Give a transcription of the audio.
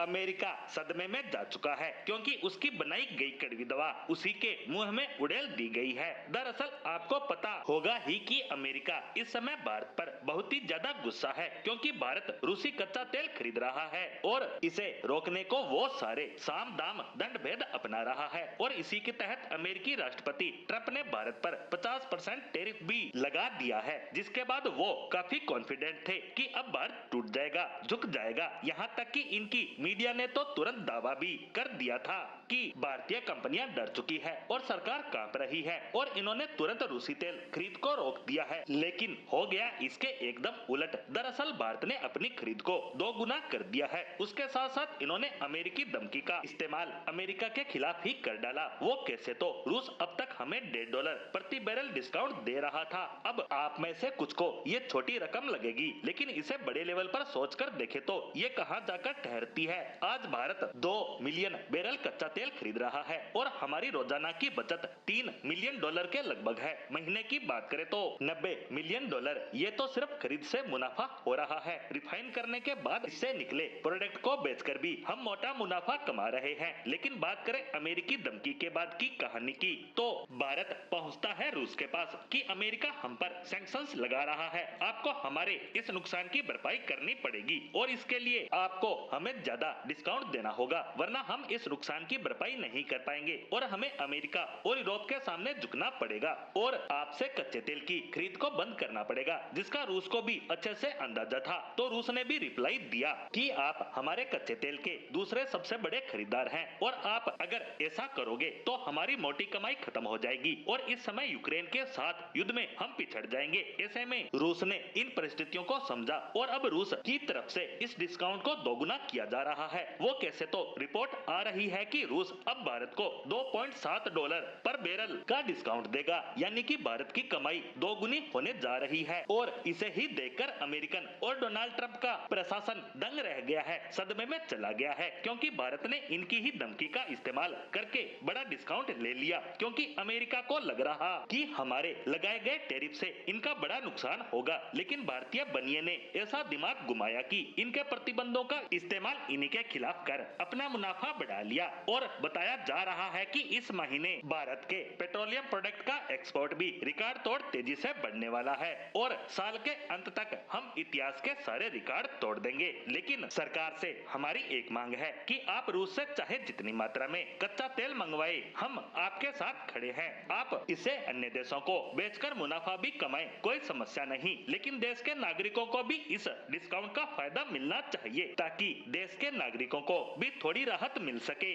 America सदमे में जा चुका है क्योंकि उसकी बनाई गई कड़वी दवा उसी के मुंह में उड़ेल दी गई है। दरअसल आपको पता होगा ही कि अमेरिका इस समय भारत पर बहुत ही ज्यादा गुस्सा है क्योंकि भारत रूसी कच्चा तेल खरीद रहा है और इसे रोकने को वो सारे साम दाम दंड भेद अपना रहा है और इसी के तहत अमेरिकी राष्ट्रपति ट्रंप ने भारत पर 50% टैरिफ भी लगा दिया है, जिसके बाद वो काफी कॉन्फिडेंट थे कि अब भारत टूट जाएगा, झुक जाएगा। यहाँ तक कि इनकी मीडिया ने तो तुरंत दावा भी कर दिया था कि भारतीय कंपनियां डर चुकी है और सरकार कांप रही है और इन्होंने तुरंत रूसी तेल खरीद को रोक दिया है। लेकिन हो गया इसके एकदम उलट। दरअसल भारत ने अपनी खरीद को 2 गुना कर दिया है। उसके साथ साथ इन्होंने अमेरिकी धमकी का इस्तेमाल अमेरिका के खिलाफ ही कर डाला। वो कैसे, तो रूस अब तक हमें $1.5 प्रति बैरल डिस्काउंट दे रहा था। अब आप में से कुछ को ये छोटी रकम लगेगी, लेकिन इसे बड़े लेवल पर सोचकर देखे तो ये कहां जाकर ठहरती है। आज भारत 2 मिलियन बैरल कच्चा तेल खरीद रहा है और हमारी रोजाना की बचत $3 मिलियन के लगभग है। महीने की बात करें तो $90 मिलियन ये तो सिर्फ खरीद से मुनाफा हो रहा है। रिफाइन करने के बाद इससे निकले प्रोडक्ट को बेचकर भी हम मोटा मुनाफा कमा रहे हैं। लेकिन बात करें अमेरिकी धमकी के बाद की कहानी की, तो भारत पहुंचता है रूस के पास कि अमेरिका हम पर सैंक्शंस लगा रहा है, आपको हमारे इस नुकसान की भरपाई करनी पड़ेगी और इसके लिए आपको हमें ज्यादा डिस्काउंट देना होगा, वरना हम इस नुकसान की भरपाई नहीं कर पाएंगे और हमें अमेरिका और यूरोप के सामने झुकना पड़ेगा और आपसे कच्चे तेल की खरीद को बंद करना पड़ेगा, जिसका रूस को भी अच्छे से अंदाजा था। तो रूस ने भी रिप्लाई दिया कि आप हमारे कच्चे तेल के दूसरे सबसे बड़े खरीदार हैं और आप अगर ऐसा करोगे तो हमारी मोटी कमाई खत्म हो जाएगी और इस समय यूक्रेन के साथ युद्ध में हम पिछड़ जाएंगे। ऐसे में रूस ने इन परिस्थितियों को समझा और अब रूस की तरफ से इस डिस्काउंट को दोगुना किया जा रहा है। वो कैसे, तो रिपोर्ट आ रही है कि रूस अब भारत को $2.7 पर बैरल का डिस्काउंट देगा, यानी कि भारत की कमाई दोगुनी होने जा रही है और इसे ही देखकर अमेरिकन और डोनाल्ड ट्रंप का प्रशासन दंग रह गया है, सदमे में चला गया है क्योंकि भारत ने इनकी ही धमकी का इस्तेमाल करके बड़ा डिस्काउंट ले लिया क्योंकि अमेरिका को लग रहा कि हमारे लगाए गए टैरिफ से इनका बड़ा नुकसान होगा। लेकिन भारतीय बनिए ने ऐसा दिमाग घुमाया कि इनके प्रतिबंधों का इस्तेमाल इन्हीं के खिलाफ कर अपना मुनाफा बढ़ा लिया और बताया जा रहा है कि इस महीने भारत के पेट्रोलियम प्रोडक्ट का एक्सपोर्ट भी रिकॉर्ड तोड़ तेजी से बढ़ने वाला है और साल के अंत तक हम इतिहास के सारे रिकॉर्ड तोड़ देंगे। लेकिन सरकार से हमारी एक मांग है कि आप रूस से चाहे जितनी मात्रा में कच्चा तेल मंगवाए, हम आपके साथ खड़े हैं। आप इसे अन्य देशों को बेचकर मुनाफा भी कमाएं, कोई समस्या नहीं, लेकिन देश के नागरिकों को भी इस डिस्काउंट का फायदा मिलना चाहिए ताकि देश के नागरिकों को भी थोड़ी राहत मिल सके।